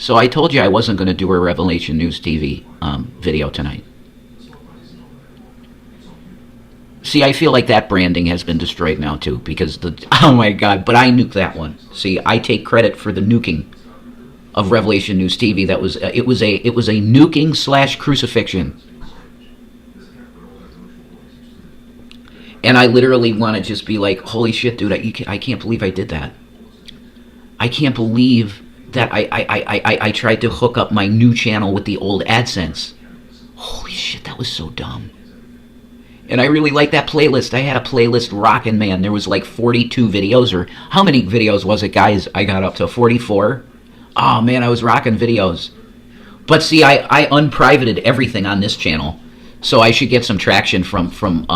So I told you I wasn't going to do a Revelation News TV video tonight. See, I feel like that branding has been destroyed now too, because oh my God! But I nuked that one. See, I take credit for the nuking of Revelation News TV. That was it was a nuking / crucifixion, and I literally want to just be like, holy shit, dude! I can't believe I did that. I can't believe that I tried to hook up my new channel with the old AdSense. Holy shit, that was so dumb. And I really like that playlist. I had a playlist rockin', man. There was like 42 videos, or how many videos was it, guys? I got up to 44. Oh, man, I was rocking videos. But see, I unprivated everything on this channel, so I should get some traction from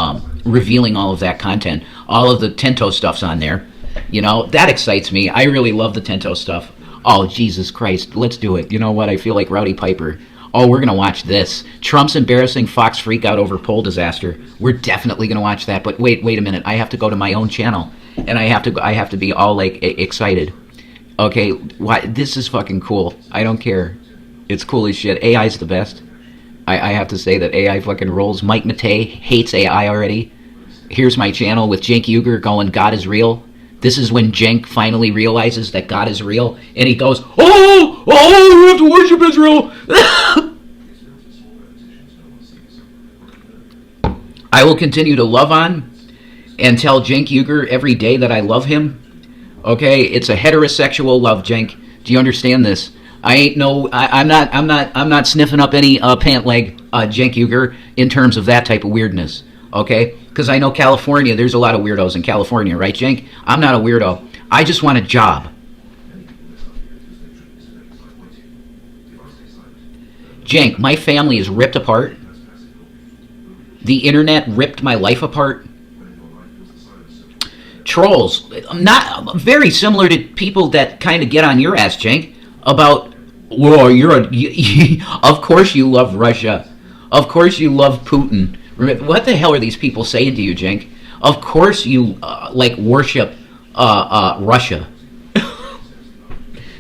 revealing all of that content. All of the Tento stuff's on there. You know, that excites me. I really love the Tento stuff. Oh, Jesus Christ, let's do it. You know what? I feel like Rowdy Piper. Oh, we're going to watch this. Trump's embarrassing Fox freak out over poll disaster. We're definitely going to watch that. But wait a minute. I have to go to my own channel. And I have to be all, like, excited. Okay, this is fucking cool. I don't care. It's cool as shit. AI's the best. I have to say that AI fucking rolls. Mike Matei hates AI already. Here's my channel with Cenk Uygur going, God is real. This is when Cenk finally realizes that God is real, and he goes, oh, we have to worship Israel. I will continue to love on and tell Cenk Uygur every day that I love him. Okay, it's a heterosexual love, Cenk. Do you understand this? I'm not sniffing up any pant leg, Cenk Uygur, in terms of that type of weirdness. Okay, because I know California, there's a lot of weirdos in California, right, Cenk? I'm not a weirdo. I just want a job. Cenk, my family is ripped apart. The internet ripped my life apart. Trolls, not very similar to people that kind of get on your ass, Cenk, about, well, of course you love Russia. Of course you love Putin. What the hell are these people saying to you, Cenk? Of course you, worship Russia.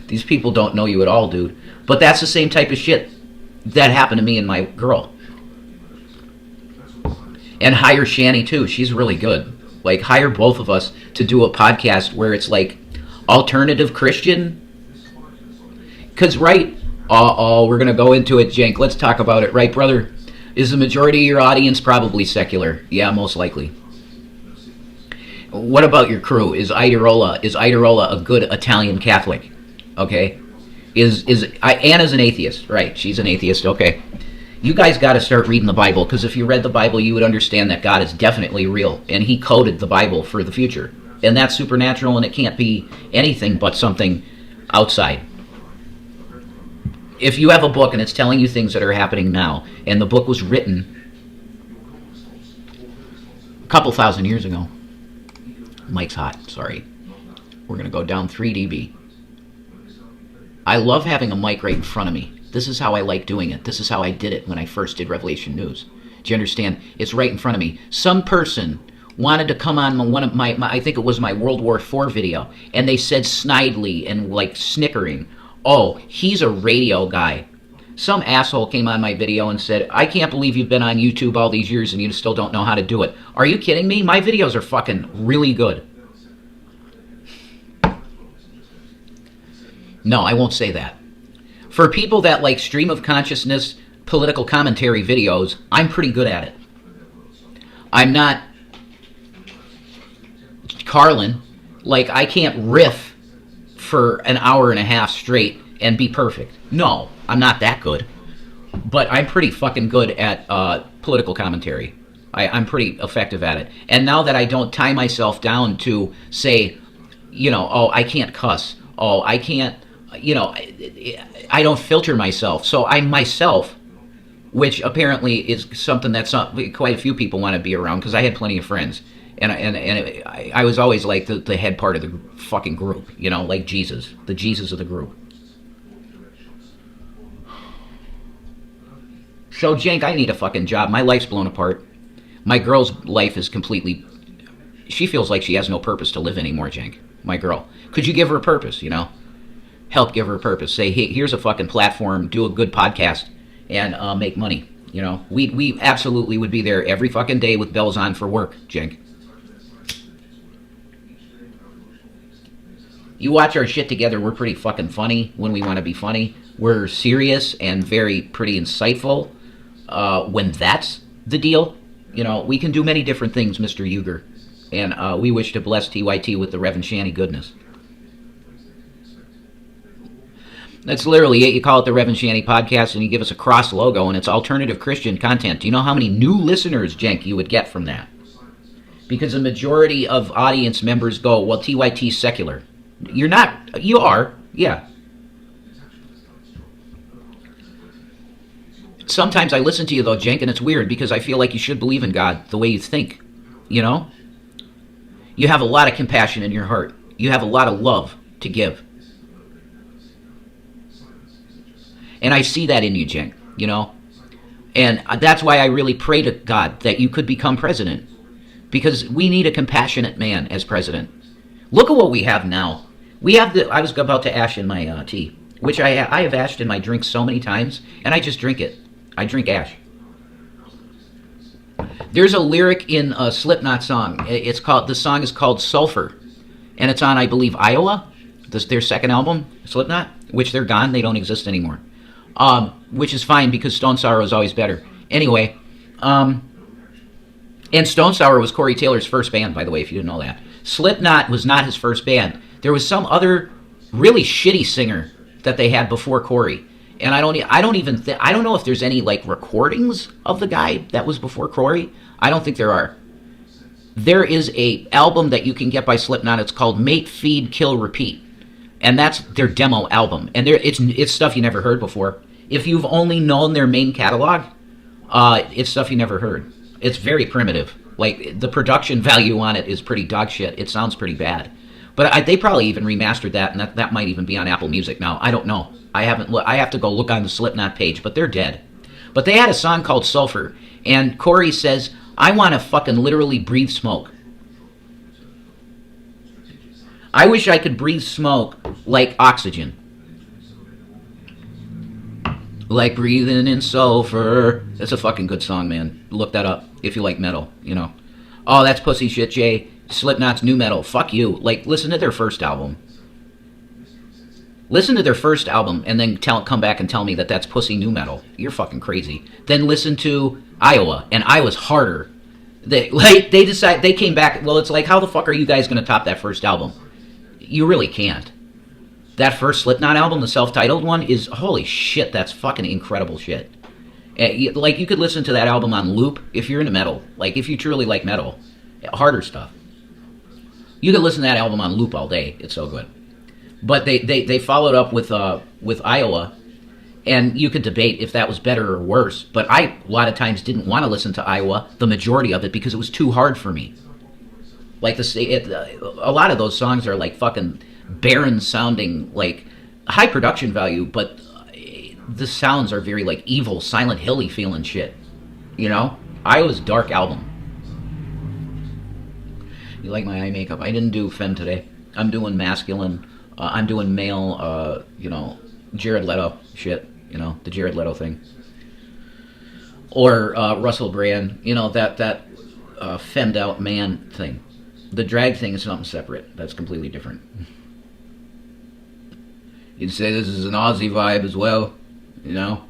These people don't know you at all, dude. But that's the same type of shit that happened to me and my girl. And hire Shanny, too. She's really good. Like, hire both of us to do a podcast where it's, like, alternative Christian. Because, right? We're going to go into it, Cenk. Let's talk about it. Right, brother? Is the majority of your audience probably secular? Yeah, most likely. What about your crew? Is Iderola a good Italian Catholic? Okay. Anna's an atheist. Right, she's an atheist. Okay. You guys got to start reading the Bible, because if you read the Bible, you would understand that God is definitely real, and he coded the Bible for the future. And that's supernatural, and it can't be anything but something outside. If you have a book and it's telling you things that are happening now, and the book was written a couple thousand years ago. Mike's hot, sorry. We're going to go down 3 dB. I love having a mic right in front of me. This is how I like doing it. This is how I did it when I first did Revelation News. Do you understand? It's right in front of me. Some person wanted to come on one of my I think it was my World War IV video, and they said snidely and like snickering, oh, he's a radio guy. Some asshole came on my video and said, I can't believe you've been on YouTube all these years and you still don't know how to do it. Are you kidding me? My videos are fucking really good. No, I won't say that. For people that like stream of consciousness, political commentary videos, I'm pretty good at it. I'm not Carlin. Like, I can't riff for an hour and a half straight and be perfect. No, I'm not that good. But I'm pretty fucking good at political commentary. I'm pretty effective at it. And now that I don't tie myself down to say, you know, oh, I can't cuss. Oh, I can't, you know, I don't filter myself. So I'm myself, which apparently is something that's not, quite a few people want to be around, because I had plenty of friends. And I was always like the head part of the fucking group, you know, like Jesus, the Jesus of the group. So, Cenk, I need a fucking job. My life's blown apart. My girl's life is completely... She feels like she has no purpose to live anymore, Cenk. My girl. Could you give her a purpose, you know? help give her a purpose. Say, hey, here's a fucking platform, do a good podcast, and make money. You know, we absolutely would be there every fucking day with bells on for work, Jink. You watch our shit together, we're pretty fucking funny when we want to be funny. We're serious and very pretty insightful when that's the deal. You know, we can do many different things, Mr. Uger. And we wish to bless TYT with the Reverend Shanny goodness. That's literally it. You call it the Reverend Shanny Podcast, and you give us a cross logo, and it's alternative Christian content. Do you know how many new listeners, Jenk, you would get from that? Because the majority of audience members go, well, TYT's secular. You're not. You are. Yeah. Sometimes I listen to you, though, Jenk, and it's weird because I feel like you should believe in God the way you think. You know? You have a lot of compassion in your heart. You have a lot of love to give. And I see that in you, Jenk, you know? And that's why I really pray to God that you could become president. Because we need a compassionate man as president. Look at what we have now. We have I was about to ash in my tea, which I have ashed in my drink so many times, and I just drink it. I drink ash. There's a lyric in a Slipknot song. The song is called Sulfur, and it's on, I believe, Iowa, their second album, Slipknot, which they're gone. They don't exist anymore, which is fine because Stone Sour is always better. Anyway, and Stone Sour was Corey Taylor's first band, by the way, if you didn't know that. Slipknot was not his first band. There was some other really shitty singer that they had before Corey. And I don't know if there's any like recordings of the guy that was before Corey. I don't think there are. There is a album that you can get by Slipknot. It's called Mate, Feed, Kill, Repeat, and that's their demo album. And it's stuff you never heard before. If you've only known their main catalog, it's stuff you never heard. It's very primitive. Like the production value on it is pretty dog shit. It sounds pretty bad. But they probably even remastered that, and that might even be on Apple Music now. I don't know. I have to go look on the Slipknot page, but they're dead. But they had a song called Sulfur, and Corey says, I want to fucking literally breathe smoke. I wish I could breathe smoke like oxygen. Like breathing in sulfur. That's a fucking good song, man. Look that up if you like metal, you know. Oh, that's pussy shit, Jay. Slipknot's new metal. Fuck you. Like, listen to their first album. Listen to their first album and then come back and tell me that that's pussy new metal. You're fucking crazy. Then listen to Iowa, and Iowa's harder. They came back. Well, it's like, how the fuck are you guys going to top that first album? You really can't. That first Slipknot album, the self-titled one, is holy shit. That's fucking incredible shit. Like, you could listen to that album on loop if you're into metal. Like, if you truly like metal, harder stuff. You could listen to that album on loop all day. It's so good. But they followed up with Iowa, and you could debate if that was better or worse. But I, a lot of times, didn't want to listen to Iowa, the majority of it, because it was too hard for me. Like, a lot of those songs are like fucking barren sounding, like high production value, but the sounds are very like evil, Silent Hill-y feeling shit. You know? Iowa's dark album. You like my eye makeup? I didn't do femme today. I'm doing masculine. I'm doing male, Jared Leto shit. You know, the Jared Leto thing. Or Russell Brand. You know, that femmed out man thing. The drag thing is something separate. That's completely different. You'd say this is an Aussie vibe as well. You know?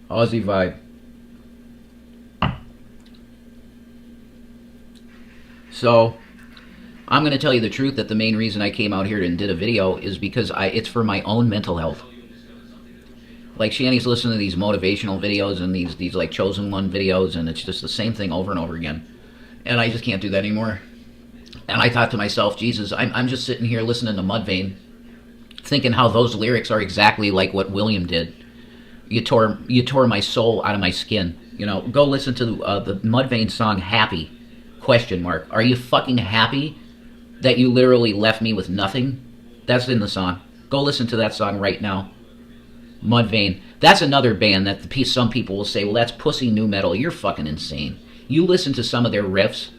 Aussie vibe. So, I'm going to tell you the truth that the main reason I came out here and did a video is because it's for my own mental health. Like, Shanny's listening to these motivational videos and these like Chosen One videos, and it's just the same thing over and over again. And I just can't do that anymore. And I thought to myself, Jesus, I'm just sitting here listening to Mudvayne, thinking how those lyrics are exactly like what William did. You tore my soul out of my skin. You know, go listen to the Mudvayne song Happy? ? Are you fucking happy that you literally left me with nothing? That's in the song. Go listen to that song right now. Mudvayne. That's another band that some people will say, well, that's pussy new metal. You're fucking insane. You listen to some of their riffs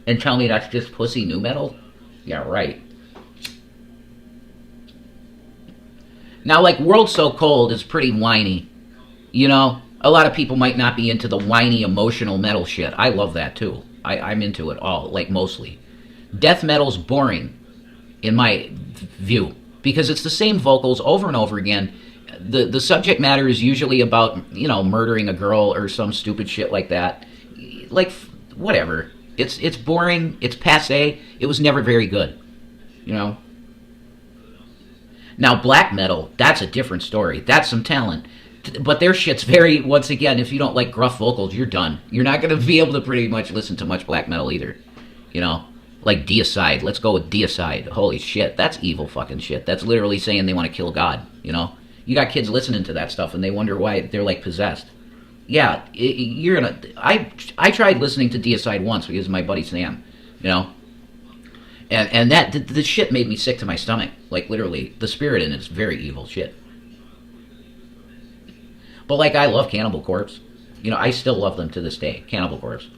and tell me that's just pussy new metal? Yeah, right. Now, like, World So Cold is pretty whiny. You know? A lot of people might not be into the whiny, emotional metal shit. I love that, too. I'm into it all, like, mostly. Death metal's boring, in my view, because it's the same vocals over and over again. The subject matter is usually about, you know, murdering a girl or some stupid shit like that. Like, whatever. It's boring. It's passé. It was never very good. You know? Now, black metal, that's a different story. That's some talent. But their shit's very, once again, if you don't like gruff vocals, you're done. You're not going to be able to pretty much listen to much black metal either. You know? Like Deicide. Let's go with Deicide. Holy shit. That's evil fucking shit. That's literally saying they want to kill God. You know? You got kids listening to that stuff and they wonder why they're like possessed. Yeah, you're gonna. I tried listening to Deicide once because of my buddy Sam, you know, and that the shit made me sick to my stomach. Like literally, the spirit in it's very evil shit. But like, I love Cannibal Corpse. You know, I still love them to this day. Cannibal Corpse.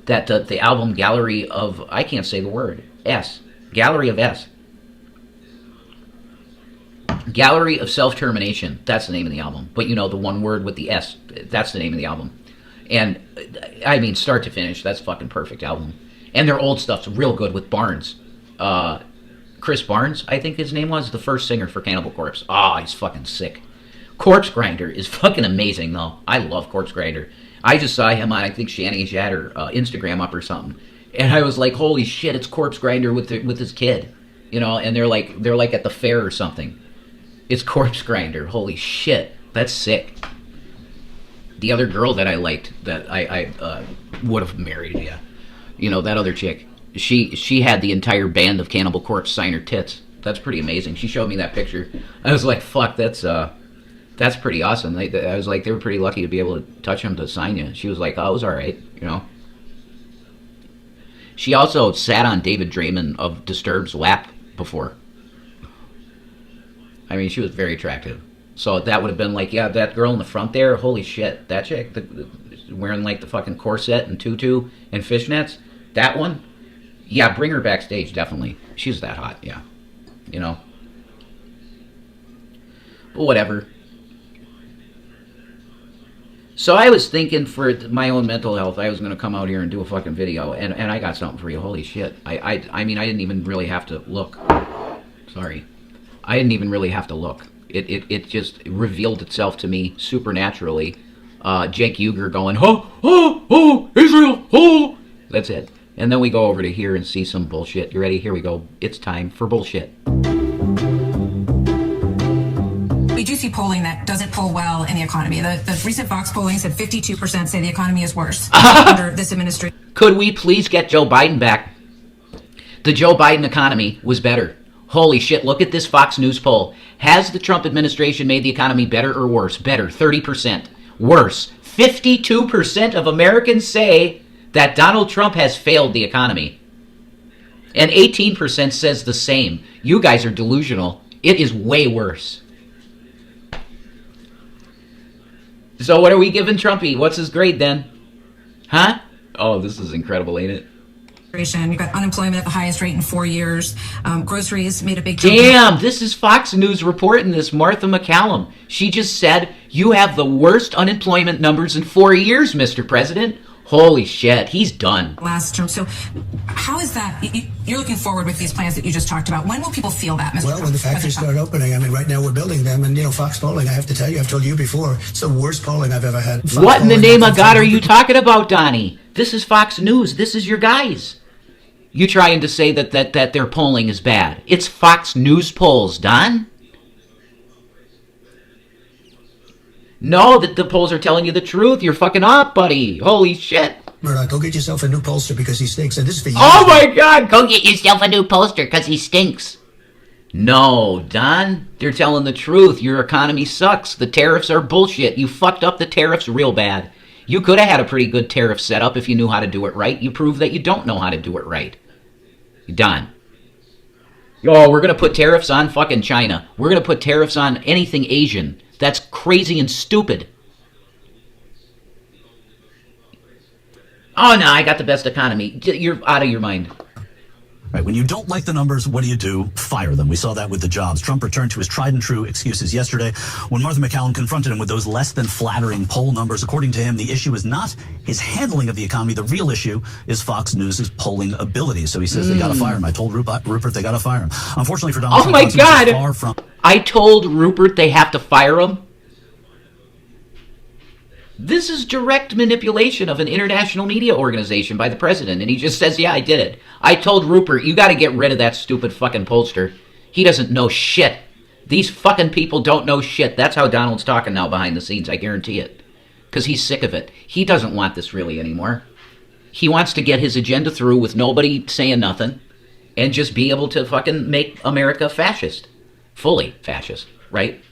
That the album Gallery of, I can't say the word, Gallery of S. Gallery of Self-Termination. That's the name of the album. But you know, the one word with the S. That's the name of the album. And, I mean, start to finish, that's a fucking perfect album. And their old stuff's real good with Barnes. Chris Barnes, I think his name was, the first singer for Cannibal Corpse. Ah, he's fucking sick. Corpse Grinder is fucking amazing, though. I love Corpse Grinder. I just saw him on, I think, Shanny's had her Instagram up or something. And I was like, holy shit, it's Corpse Grinder with his kid. You know, and they're like at the fair or something. It's Corpse Grinder. Holy shit. That's sick. The other girl that I liked, that I would have married, yeah. You know, that other chick. She had the entire band of Cannibal Corpse sign her tits. That's pretty amazing. She showed me that picture. I was like, fuck, that's pretty awesome. I was like, they were pretty lucky to be able to touch them to sign you. She was like, oh, it was alright, you know. She also sat on David Draymond of Disturbed's lap before. I mean, she was very attractive. So that would have been like, yeah, that girl in the front there, holy shit. That chick, wearing like the fucking corset and tutu and fishnets, that one, yeah, bring her backstage, definitely. She's that hot, yeah. You know? But whatever. So I was thinking for my own mental health, I was going to come out here and do a fucking video, and I got something for you. Holy shit. I mean, I didn't even really have to look. Sorry. I didn't even really have to look. It just revealed itself to me supernaturally. Jake Uger going, Israel, oh! That's it. And then we go over to here and see some bullshit. You ready? Here we go. It's time for bullshit. We do see polling that doesn't poll well in the economy. The recent Vox polling said 52% say the economy is worse under this administration. Could we please get Joe Biden back? The Joe Biden economy was better. Holy shit, look at this Fox News poll. Has the Trump administration made the economy better or worse? Better, 30%. Worse, 52% of Americans say that Donald Trump has failed the economy. And 18% says the same. You guys are delusional. It is way worse. So what are we giving Trumpy? What's his grade then? Huh? Oh, this is incredible, ain't it? You've got unemployment at the highest rate in 4 years. Groceries made a big jump. Damn, this is Fox News reporting this, Martha McCallum. She just said, you have the worst unemployment numbers in 4 years, Mr. President. Holy shit, he's done. Last term. So how is that? You're looking forward with these plans that you just talked about. When will people feel that, Mr. Well, Trump? when the factories start opening. I mean, right now we're building them. And, you know, Fox polling, I have to tell you, I've told you before, it's the worst polling I've ever had. Fox what in the name of God are you 500. talking about, Donnie? This is Fox News. This is your guys. You trying to say that their polling is bad. It's Fox News polls, Don. No, that the polls are telling you the truth. You're fucking up, buddy. Holy shit. Murdoch, go get yourself a new pollster because he stinks. And this is for you. Oh my God, go get yourself a new poster because he stinks. No, Don, they're telling the truth. Your economy sucks. The tariffs are bullshit. You fucked up the tariffs real bad. You could have had a pretty good tariff setup if you knew how to do it right. You prove that you don't know how to do it right. Don. Oh, we're going to put tariffs on fucking China. We're going to put tariffs on anything Asian. That's crazy and stupid. Oh, no, I got the best economy. You're out of your mind. Right. When you don't like the numbers, what do? Fire them. We saw that with the jobs. Trump returned to his tried and true excuses yesterday when Martha McCallum confronted him with those less than flattering poll numbers. According to him, the issue is not his handling of the economy. The real issue is Fox News' polling ability. So he says they got to fire him. I told Rupert they got to fire him. Unfortunately for Donald Trump, my Fox News God. is far from... I told Rupert they have to fire him. This is direct manipulation of an international media organization by the president, and he just says, yeah, I did it. I told Rupert, you got to get rid of that stupid fucking pollster. He doesn't know shit. These fucking people don't know shit. That's how Donald's talking now behind the scenes, I guarantee it. Because he's sick of it. He doesn't want this really anymore. He wants to get his agenda through with nobody saying nothing and just be able to fucking make America fascist. Fully fascist, right?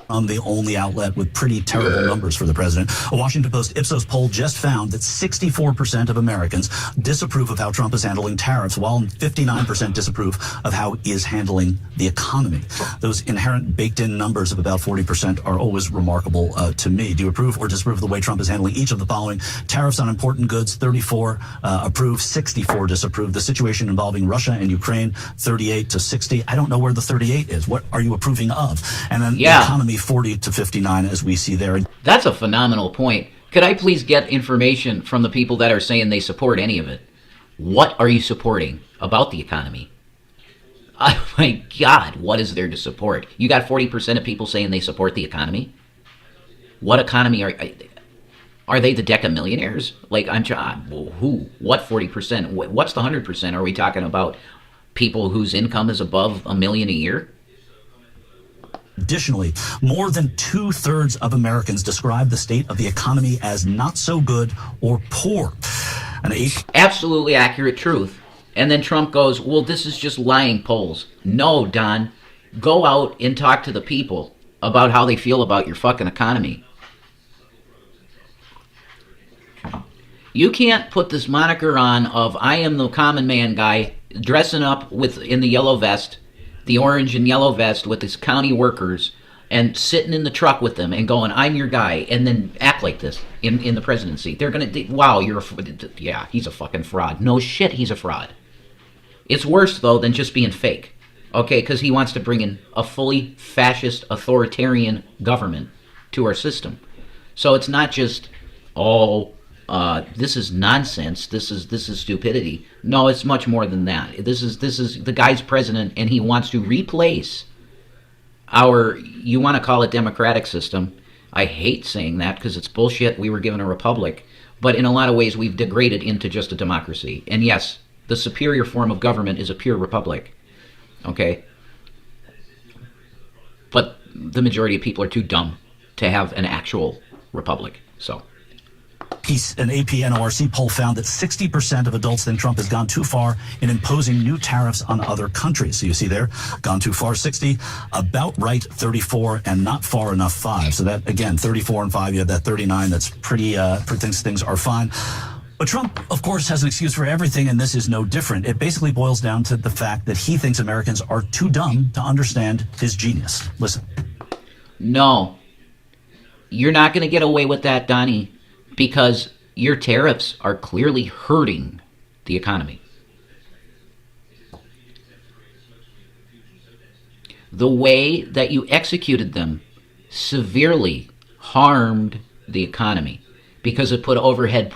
The only outlet with pretty terrible numbers for the president. A Washington Post Ipsos poll just found that 64% of Americans disapprove of how Trump is handling tariffs, while 59% disapprove of how he is handling the economy. Those inherent baked-in numbers of about 40% are always remarkable to me. Do you approve or disapprove of the way Trump is handling each of the following? Tariffs on important goods, 34 approve, 64 disapprove. The situation involving Russia and Ukraine, 38 to 60. I don't know where the 38 is. What are you approving of? And then the economy, 40 to 59, as we see there. That's a phenomenal point. Could I please get information from the people that are saying they support any of it? What are you supporting about the economy? Oh my God, what is there to support? You got 40% of people saying they support the economy? What economy are they the Deca millionaires? Like, well, who? What 40%? What's the 100%? Are we talking about people whose income is above $1 million a year? Additionally, more than 2/3 of Americans describe the state of the economy as not so good or poor. Absolutely accurate truth. And then Trump goes, well, this is just lying polls. No, Don. Go out and talk to the people about how they feel about your fucking economy. You can't put this moniker on of I am the common man guy dressing up in the yellow vest, the orange and yellow vest with his county workers, and sitting in the truck with them and going, I'm your guy, and then act like this in the presidency. They're going to, wow, yeah, he's a fucking fraud. No shit, he's a fraud. It's worse, though, than just being fake, okay, because he wants to bring in a fully fascist, authoritarian government to our system. So it's not just, this is nonsense. This is stupidity. No, it's much more than that. This is the guy's president, and he wants to replace our, you want to call it democratic system. I hate saying that because it's bullshit. We were given a republic, but in a lot of ways we've degraded into just a democracy. And yes, the superior form of government is a pure republic. Okay, but the majority of people are too dumb to have an actual republic. So. An AP NORC poll found that 60% of adults think Trump has gone too far in imposing new tariffs on other countries. So you see there, gone too far, 60, about right, 34, and not far enough, 5. So that, again, 34 and 5, you have that 39. That's pretty, things are fine. But Trump, of course, has an excuse for everything, and this is no different. It basically boils down to the fact that he thinks Americans are too dumb to understand his genius. Listen. No. You're not going to get away with that, Donnie. Because your tariffs are clearly hurting the economy. The way that you executed them severely harmed the economy because it put overhead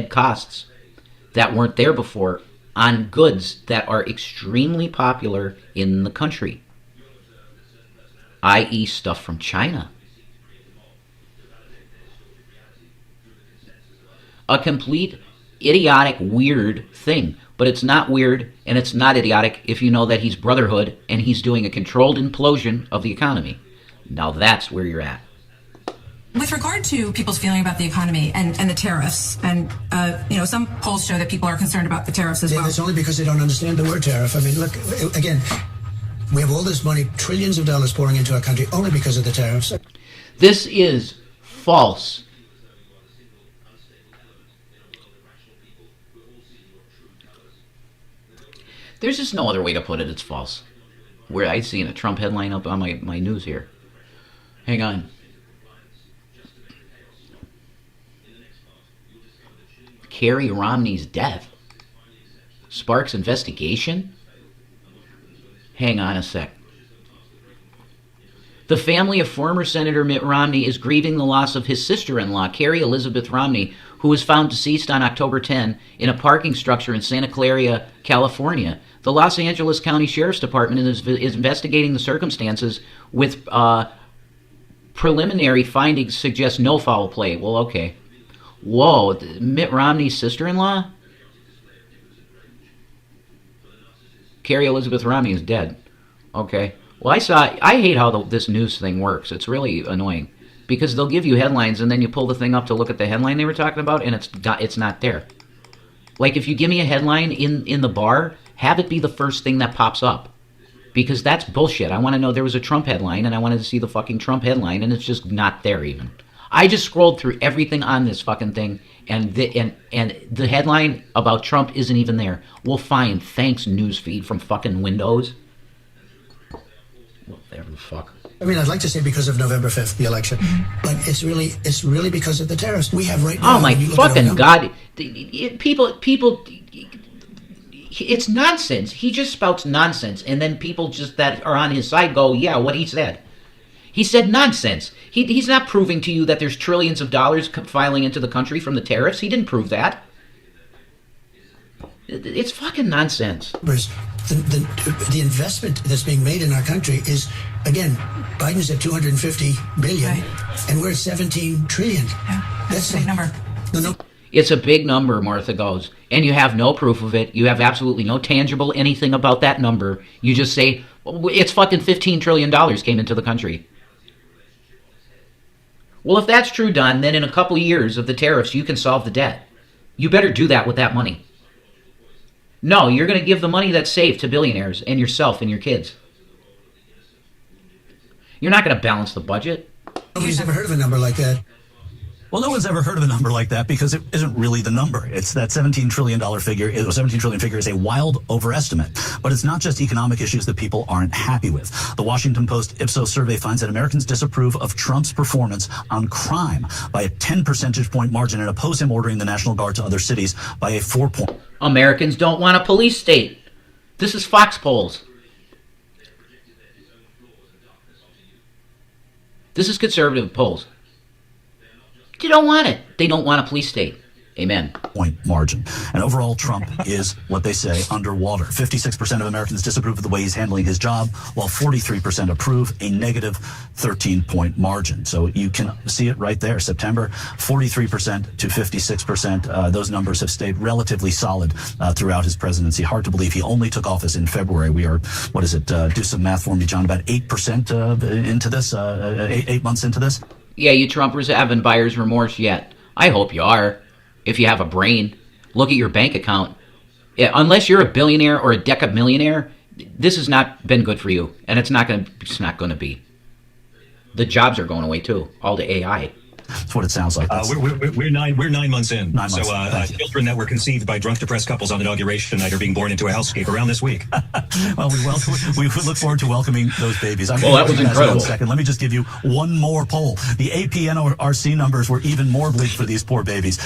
costs that weren't there before on goods that are extremely popular in the country, i.e. stuff from China. A complete idiotic, weird thing. But it's not weird and it's not idiotic if you know that he's Brotherhood and he's doing a controlled implosion of the economy. Now that's where you're at. With regard to people's feeling about the economy and the tariffs, and some polls show that people are concerned about the tariffs as well. It's only because they don't understand the word tariff. I mean, look, again, we have all this money, trillions of dollars pouring into our country only because of the tariffs. This is false. There's just no other way to put it. It's false. Where I seen a Trump headline up on my news here. Hang on. Carrie Romney's death sparks investigation? Hang on a sec. The family of former Senator Mitt Romney is grieving the loss of his sister-in-law, Carrie Elizabeth Romney, who was found deceased on October 10 in a parking structure in Santa Clara, California. The Los Angeles County Sheriff's Department is investigating the circumstances with preliminary findings suggest no foul play. Well, okay. Whoa, Mitt Romney's sister-in-law? Carrie Elizabeth Romney is dead. Okay. Well, I hate how this news thing works. It's really annoying because they'll give you headlines and then you pull the thing up to look at the headline they were talking about and it's not there. Like if you give me a headline in the bar, have it be the first thing that pops up because that's bullshit. I want to know there was a Trump headline and I wanted to see the fucking Trump headline and it's just not there even. I just scrolled through everything on this fucking thing and the headline about Trump isn't even there. Well, fine. Thanks, newsfeed from fucking Windows. Whatever the fuck. I mean, I'd like to say because of November 5th, the election, but it's really because of the tariffs we have right now. Oh my fucking God! People, it's nonsense. He just spouts nonsense, and then people just that are on his side go, "Yeah, what he said." He said nonsense. He's not proving to you that there's trillions of dollars filing into the country from the tariffs. He didn't prove that. It's fucking nonsense. The investment that's being made in our country is, again, Biden's at 250 billion, Right. and we're at 17 trillion. Yeah, that's a big number. No. It's a big number, Martha goes, and you have no proof of it. You have absolutely no tangible anything about that number. You just say, it's fucking $15 trillion came into the country. Well, if that's true, Don, then in a couple years of the tariffs, you can solve the debt. You better do that with that money. No, you're going to give the money that's saved to billionaires and yourself and your kids. You're not going to balance the budget. Nobody's ever heard of a number like that. Well, no one's ever heard of a number like that because it isn't really the number. It's that $17 trillion figure. The 17 trillion figure is a wild overestimate. But it's not just economic issues that people aren't happy with. The Washington Post Ipsos survey finds that Americans disapprove of Trump's performance on crime by a 10 percentage point margin and oppose him ordering the National Guard to other cities by a 4-point. Americans don't want a police state. This is Fox polls. This is conservative polls. They don't want it. They don't want a police state. Amen. Point margin. And overall, Trump is what they say underwater. 56% of Americans disapprove of the way he's handling his job, while 43% approve, a negative 13-point margin. So you can see it right there. September, 43% to 56%. Those numbers have stayed relatively solid throughout his presidency. Hard to believe he only took office in February. We are, what is it? Do some math for me, John. About 8% into this, 8 months into this. Yeah, you Trumpers haven't buyer's remorse yet. I hope you are. If you have a brain, look at your bank account. Yeah, unless you're a billionaire or a decamillionaire, this has not been good for you, and it's not going to be. The jobs are going away too. All the AI. That's what it sounds like. We're 9 months in. 9 months. So children that were conceived by drunk, depressed couples on inauguration night are being born into a hellscape around this week. Well, we look forward to welcoming those babies. Well, that was incredible. 1 second. Let me just give you one more poll. The AP NRC numbers were even more bleak for these poor babies.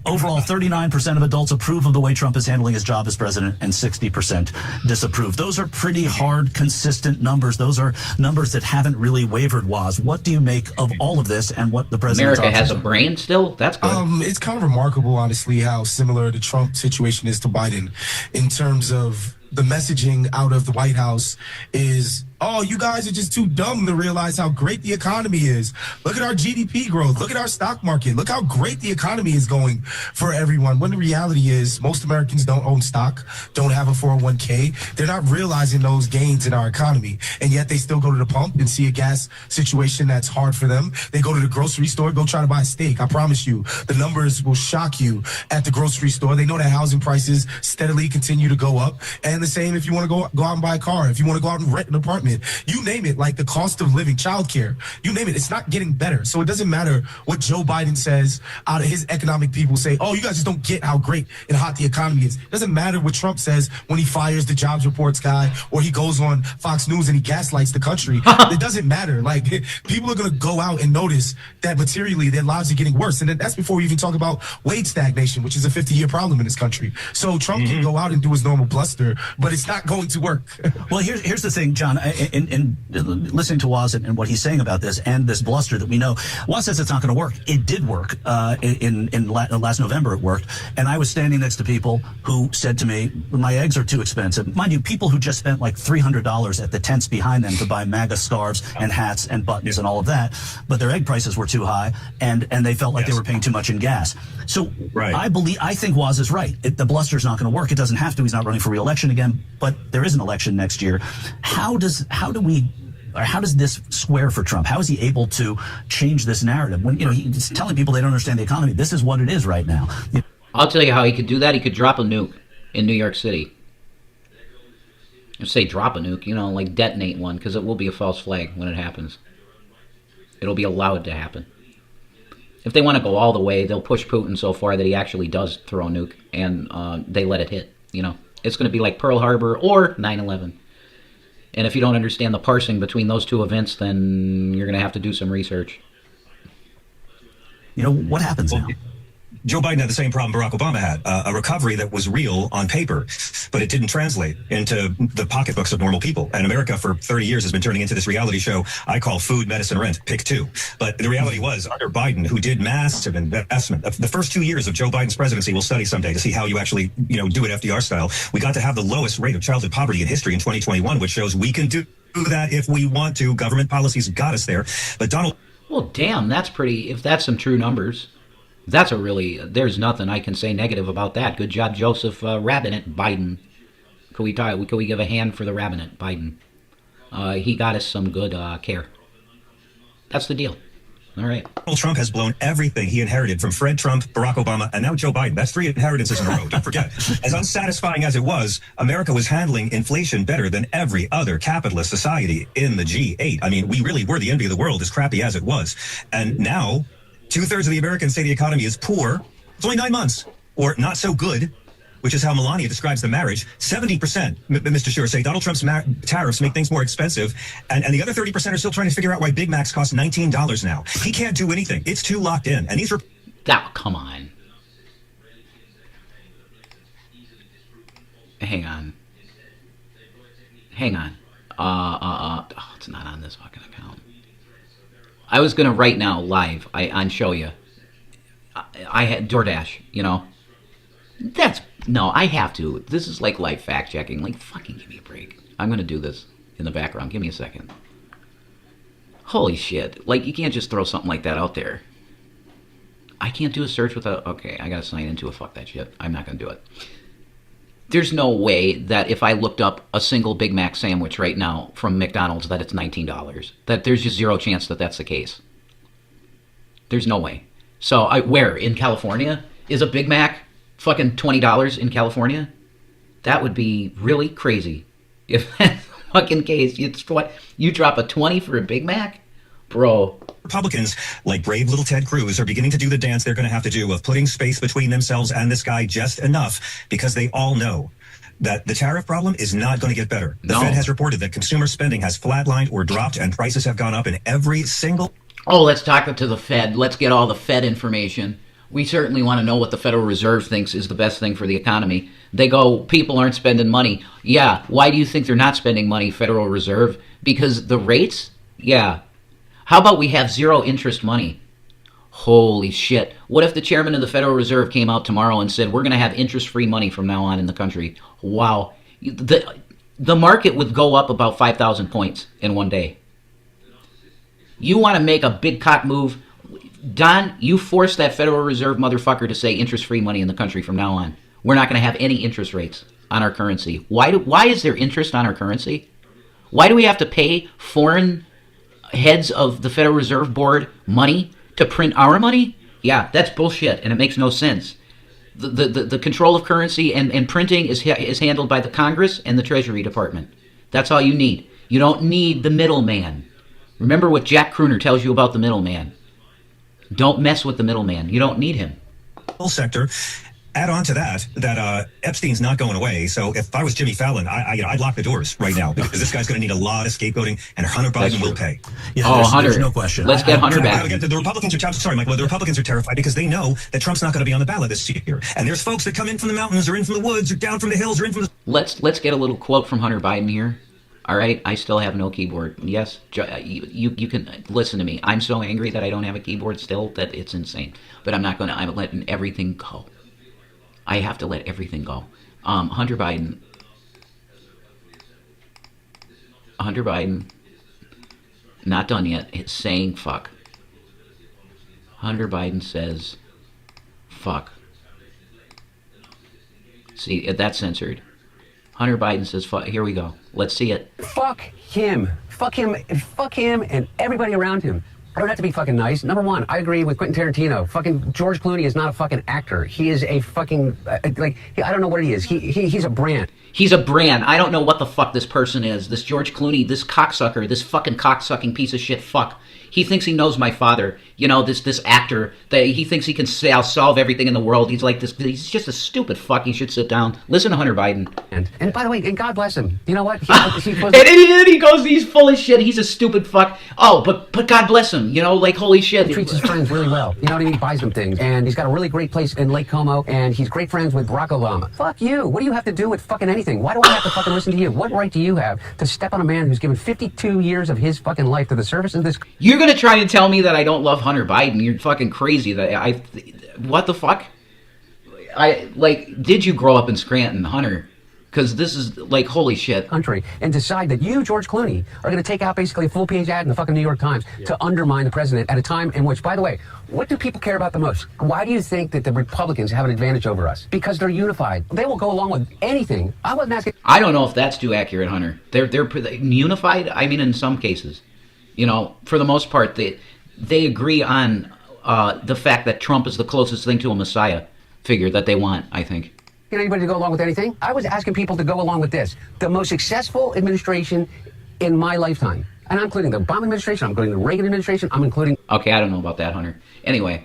Overall, 39% of adults approve of the way Trump is handling his job as president, and 60% disapprove. Those are pretty hard, consistent numbers. Those are numbers that haven't really wavered, Waz. What do you make of all of this and what the president America has a brain still? That's good. It's kind of remarkable, honestly, how similar the Trump situation is to Biden in terms of the messaging out of the White House is, oh, you guys are just too dumb to realize how great the economy is. Look at our GDP growth. Look at our stock market. Look how great the economy is going for everyone. When the reality is most Americans don't own stock, don't have a 401k. They're not realizing those gains in our economy. And yet they still go to the pump and see a gas situation that's hard for them. They go to the grocery store, go try to buy a steak. I promise you, the numbers will shock you at the grocery store. They know that housing prices steadily continue to go up. And the same if you want to go out and buy a car, if you want to go out and rent an apartment. unemployment, you name it, like the cost of living, childcare, you name it, it's not getting better. So it doesn't matter what Joe Biden says out of his economic people say, oh, you guys just don't get how great and hot the economy is. It doesn't matter what Trump says when he fires the jobs reports guy or he goes on Fox News and he gaslights the country. It doesn't matter. Like, people are going to go out and notice that materially their lives are getting worse. And then that's before we even talk about wage stagnation, which is a 50-year problem in this country. So Trump can go out and do his normal bluster, but it's not going to work. Well, here's the thing, John. In listening to Waz and what he's saying about this and this bluster that we know, Waz says it's not going to work. It did work. In last November, it worked. And I was standing next to people who said to me, my eggs are too expensive. Mind you, people who just spent like $300 at the tents behind them to buy MAGA scarves and hats and buttons and all of that, but their egg prices were too high, and they felt like they were paying too much in gas. So I think Waz is right. The bluster's not going to work. It doesn't have to. He's not running for re-election again, but there is an election next year. How does this square for Trump? How is he able to change this narrative when he's telling people they don't understand the economy? This is what it is right now. I'll tell you how he could do that. He could drop a nuke in New York City. Say drop a nuke, like detonate one, because it will be a false flag when it happens. It'll be allowed to happen. If they want to go all the way, they'll push Putin so far that he actually does throw a nuke, and they let it hit. It's going to be like Pearl Harbor or 9/11. And if you don't understand the parsing between those two events, then you're going to have to do some research. What happens now? Joe Biden had the same problem Barack Obama had, a recovery that was real on paper, but it didn't translate into the pocketbooks of normal people. And America for 30 years has been turning into this reality show I call food, medicine, rent, pick two. But the reality was, under Biden, who did massive investment, the first 2 years of Joe Biden's presidency, we'll study someday to see how you actually, do it FDR style. We got to have the lowest rate of childhood poverty in history in 2021, which shows we can do that if we want to. Government policies got us there. But Donald... Well, damn, that's pretty... If that's some true numbers... there's nothing I can say negative about that. Good job, Joseph Rabinet Biden. Could we give a hand for the Rabinet Biden? He got us some good care. That's the deal. All right. Donald Trump has blown everything he inherited from Fred Trump, Barack Obama, and now Joe Biden. That's 3 inheritances in a row. Don't forget. As unsatisfying as it was, America was handling inflation better than every other capitalist society in the G8. I mean, we really were the envy of the world, as crappy as it was. And now... 2/3 of the Americans say the economy is poor. It's only 9 months. Or not so good, which is how Melania describes the marriage. 70%, Mr. Shure, say Donald Trump's tariffs make things more expensive. And the other 30% are still trying to figure out why Big Macs cost $19 now. He can't do anything. It's too locked in. And these... Come on. Hang on. It's not on this fucking account. I was going to right now, live, on show you. I had DoorDash, I have to. This is like live fact checking. Like, fucking give me a break. I'm going to do this in the background. Give me a second. Holy shit. Like, you can't just throw something like that out there. I can't do a search without... Okay, I got to sign into a fuck that shit. I'm not going to do it. There's no way that if I looked up a single Big Mac sandwich right now from McDonald's that it's $19. That there's just zero chance that that's the case. There's no way. So where? In California? Is a Big Mac fucking $20 in California? That would be really crazy. If that's the fucking case, you drop a 20 for a Big Mac? Bro. Republicans, like brave little Ted Cruz, are beginning to do the dance they're going to have to do of putting space between themselves and this guy just enough, because they all know that the tariff problem is not going to get better. The Fed has reported that consumer spending has flatlined or dropped, and prices have gone up in every single... Oh, let's talk to the Fed. Let's get all the Fed information. We certainly want to know what the Federal Reserve thinks is the best thing for the economy. They go, people aren't spending money. Yeah, why do you think they're not spending money, Federal Reserve? Because the rates? Yeah. How about we have zero interest money? Holy shit. What if the chairman of the Federal Reserve came out tomorrow and said, we're going to have interest-free money from now on in the country? Wow. The market would go up about 5,000 points in one day. You want to make a big cock move? Don, you force that Federal Reserve motherfucker to say interest-free money in the country from now on. We're not going to have any interest rates on our currency. Why is there interest on our currency? Why do we have to pay foreign heads of the Federal Reserve Board money to print our money? Yeah, that's bullshit, and it makes no sense. The control of currency and printing is handled by the Congress and the Treasury Department. That's all you need. You don't need the middleman. Remember what Jack Kruner tells you about the middleman. Don't mess with the middleman. You don't need him. Sector. Add on to that Epstein's not going away. So if I was Jimmy Fallon, I'd lock the doors right now because this guy's going to need a lot of scapegoating, and Hunter Biden will pay. Yeah, Hunter, there's no question. Let's get Hunter back. The Republicans are sorry, Michael. The Republicans are terrified because they know that Trump's not going to be on the ballot this year. And there's folks that come in from the mountains, or in from the woods, or down from the hills, or in from the. Let's get a little quote from Hunter Biden here. All right, I still have no keyboard. Yes, you can listen to me. I'm so angry that I don't have a keyboard still that it's insane. But I'm letting everything go. I have to let everything go. Hunter Biden, not done yet. It's saying fuck. Hunter Biden says fuck. See, that's censored. Hunter Biden says fuck. Here we go. Let's see it. Fuck him. Fuck him. Fuck him and everybody around him. I don't have to be fucking nice. Number one, I agree with Quentin Tarantino. Fucking George Clooney is not a fucking actor. He is a fucking, I don't know what he is. He's a brand. He's a brand. I don't know what the fuck this person is. This George Clooney, this cocksucker, this fucking cocksucking piece of shit fuck. He thinks he knows my father. You know, this actor. That he thinks he can solve everything in the world. He's like this. He's just a stupid fuck. He should sit down. Listen to Hunter Biden. And by the way, and God bless him. You know what? And he goes, he's full of shit. He's a stupid fuck. Oh, but God bless him. You know, like, holy shit. He treats his friends really well. You know what I mean? He buys them things. And he's got a really great place in Lake Como. And he's great friends with Barack Obama. Fuck you. What do you have to do with fucking anything? Why do I have to fucking listen to you? What right do you have to step on a man who's given 52 years of his fucking life to the service of this? You're going to try and tell me that I don't love Hunter Biden. You're fucking crazy. What the fuck? Did you grow up in Scranton, Hunter? Because this is, like, holy shit. Country, and decide that you, George Clooney, are going to take out basically a full-page ad in the fucking New York Times to undermine the president at a time in which, by the way, what do people care about the most? Why do you think that the Republicans have an advantage over us? Because they're unified. They will go along with anything. I wasn't asking... I don't know if that's too accurate, Hunter. They're unified? I mean, in some cases. You know, for the most part, they agree on the fact that Trump is the closest thing to a messiah figure that they want, I think. Anybody to go along with anything? I was asking people to go along with this. The most successful administration in my lifetime. And I'm including the Obama administration, I'm including the Reagan administration, I'm including... Okay, I don't know about that, Hunter. Anyway.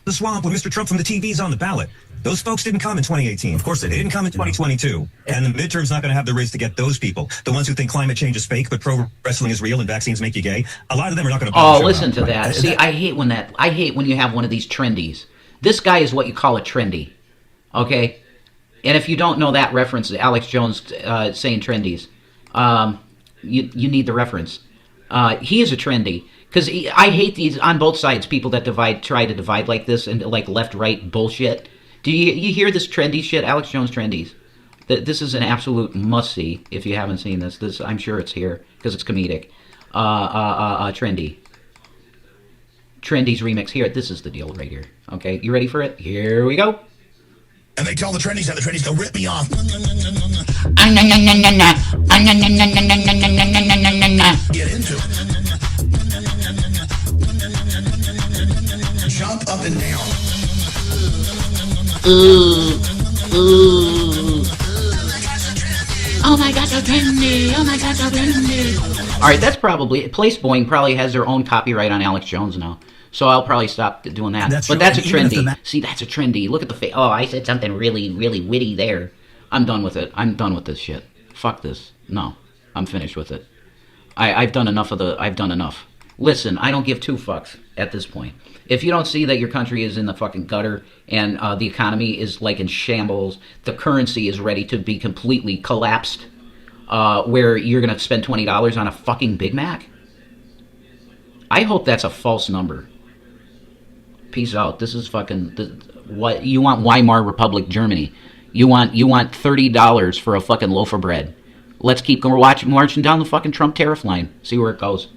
The swamp when Mr. Trump from the TV's on the ballot. Those folks didn't come in 2018. Of course they didn't come in 2022. And the midterm's not going to have the race to get those people. The ones who think climate change is fake, but pro wrestling is real and vaccines make you gay. A lot of them are not going to... Oh, listen to that. See, I hate when you have one of these trendies. This guy is what you call a trendy. Okay? And if you don't know that reference, Alex Jones saying trendies, you need the reference. He is a trendy. Because I hate these, on both sides, people that try to divide like this and like left-right bullshit. Do you hear this trendy shit? Alex Jones trendies. This is an absolute must-see if you haven't seen this. I'm sure it's here because it's comedic. Trendy. Trendy's remix here. This is the deal right here. Okay, you ready for it? Here we go. And they tell the trendies, and the trendies go, rip me off. Get into it. Jump up and down. Ooh. Oh my God, so trendy. Oh my God, so trendy. All right, that's probably... Place Boeing probably has their own copyright on Alex Jones now. So I'll probably stop doing that. That's a trendy. See, that's a trendy. Look at the face. Oh, I said something really, really witty there. I'm done with it. I'm done with this shit. Fuck this. No, I'm finished with it. I've done enough. Listen, I don't give two fucks at this point. If you don't see that your country is in the fucking gutter and the economy is like in shambles, the currency is ready to be completely collapsed, where you're going to spend $20 on a fucking Big Mac, I hope that's a false number. Peace out. This is fucking... what you want? Weimar Republic, Germany. You want $30 for a fucking loaf of bread. Let's keep marching down the fucking Trump tariff line. See where it goes.